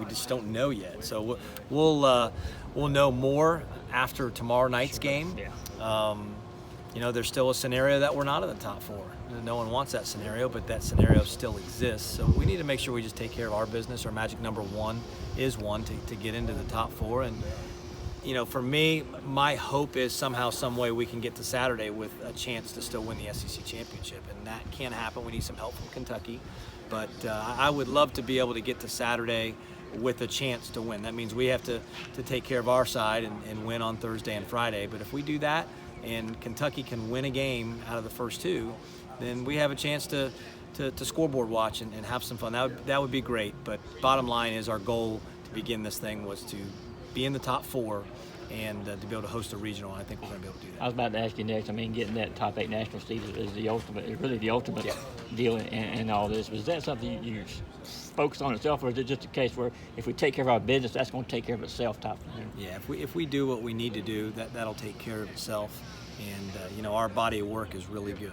just don't know yet. So we'll know more after tomorrow night's game. There's still a scenario that we're not in the top 4. No one wants that scenario, but that scenario still exists. So we need to make sure we just take care of our business. Our magic number 1 is 1 to get into the top 4. And for me, my hope is somehow, some way we can get to Saturday with a chance to still win the SEC championship, and that can't happen. We need some help from Kentucky, but I would love to be able to get to Saturday with a chance to win. That means we have to take care of our side and win on Thursday and Friday. But if we do that and Kentucky can win a game out of the first 2, then we have a chance to scoreboard watch and have some fun. That would be great. But bottom line is, our goal to begin this thing was to be in the top 4 and to be able to host a regional, and I think we're going to be able to do that. I was about to ask you next. I mean, getting that top 8 national seed is really the ultimate deal in all this. Was that something you focused on itself, or is it just a case where if we take care of our business, that's going to take care of itself? Yeah, if we do what we need to do, that'll take care of itself. And our body of work is really good.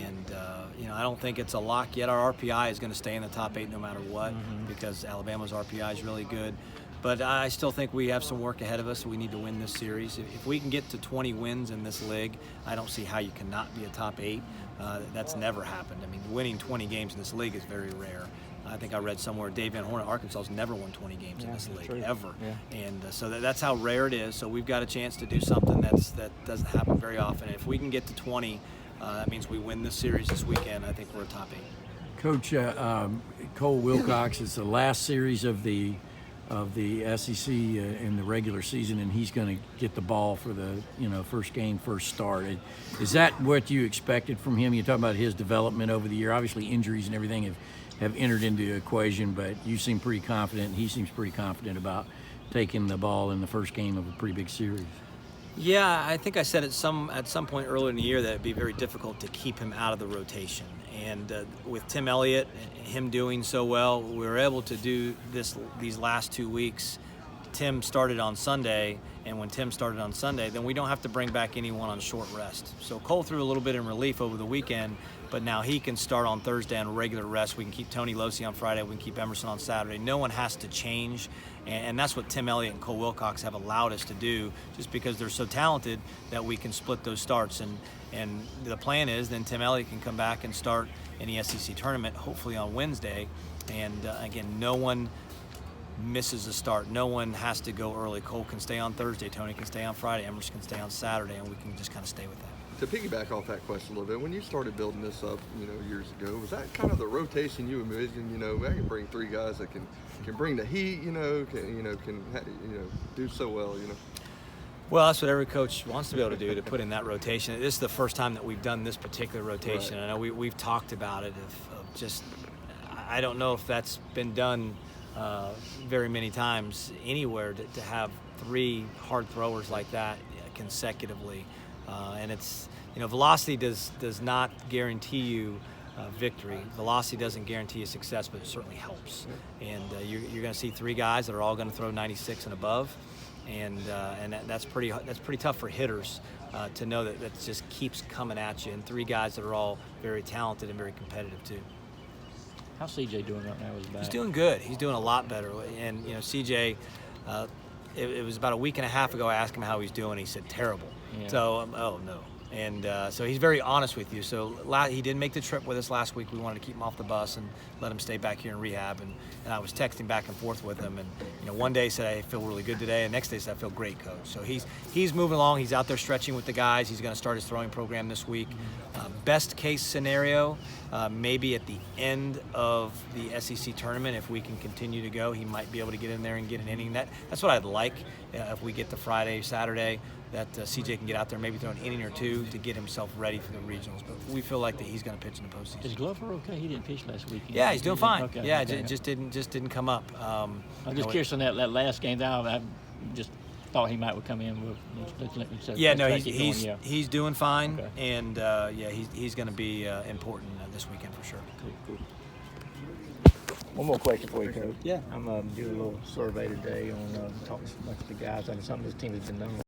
And I don't think it's a lock yet. Our RPI is going to stay in the top 8 no matter what, because Alabama's RPI is really good. But I still think we have some work ahead of us. We need to win this series. If we can get to 20 wins in this league, I don't see how you cannot be a top 8. That's never happened. I mean, winning 20 games in this league is very rare. I think I read somewhere Dave Van Horn at Arkansas has never won 20 games in this league, ever. Yeah. And so that's how rare it is. So we've got a chance to do something that doesn't happen very often. And if we can get to 20, that means we win this series this weekend. I think we're a top 8. Coach, Cole Wilcox is the last series of the SEC in the regular season, and he's going to get the ball for the first game, first start. Is that what you expected from him? You're talking about his development over the year. Obviously, injuries and everything have entered into the equation, but you seem pretty confident, and he seems pretty confident about taking the ball in the first game of a pretty big series. Yeah, I think I said at some point earlier in the year that it'd be very difficult to keep him out of the rotation. And with Tim Elliott, him doing so well, we were able to do these last 2 weeks. Tim started on Sunday, and when Tim started on Sunday, then we don't have to bring back anyone on short rest. So Cole threw a little bit in relief over the weekend, but now he can start on Thursday on regular rest. We can keep Tony Losi on Friday. We can keep Emerson on Saturday. No one has to change, and that's what Tim Elliott and Cole Wilcox have allowed us to do, just because they're so talented that we can split those starts. And the plan is then Tim Elliott can come back and start in the SEC tournament, hopefully on Wednesday. And again, no one misses a start. No one has to go early. Cole can stay on Thursday. Tony can stay on Friday. Emerson can stay on Saturday, and we can just kind of stay with that. To piggyback off that question a little bit, when you started building this up, years ago, was that kind of the rotation you envisioned? I can bring 3 guys that can bring the heat, can do so well, Well, that's what every coach wants to be able to do, to put in that rotation. This is the first time that we've done this particular rotation. Right. I know we've talked about it of just, I don't know if that's been done very many times anywhere, to have 3 hard throwers like that consecutively. And it's, velocity does not guarantee you victory. Velocity doesn't guarantee you success, but it certainly helps. And you're going to see 3 guys that are all going to throw 96 and above. And that's pretty tough for hitters to know that just keeps coming at you. And 3 guys that are all very talented and very competitive too. How's CJ doing right now? He's doing good. He's doing a lot better. And CJ, it was about a week and a half ago I asked him how he's doing. He said terrible. Yeah. So oh no. And so he's very honest with you. So he didn't make the trip with us last week. We wanted to keep him off the bus and let him stay back here in rehab. And I was texting back and forth with him. And one day he said, I feel really good today. And next day he said, I feel great, coach. So he's moving along. He's out there stretching with the guys. He's going to start his throwing program this week. Best case scenario, maybe at the end of the SEC tournament, if we can continue to go, he might be able to get in there and get an inning. That's what I'd like if we get to Friday, Saturday, that CJ can get out there, maybe throw an inning or 2 to get himself ready for the regionals. But we feel like that he's going to pitch in the postseason. Is Glover okay? He didn't pitch last week. Yeah, he's doing fine. Okay. Yeah, okay. Just didn't come up. I'm just curious on that last game. I just thought he might come in with. He's doing fine, okay. And he's going to be important this weekend for sure. Cool. One more question for you, Coach. Yeah. I'm doing a little survey today on talking to a bunch of the guys. I mean, some of this team has been known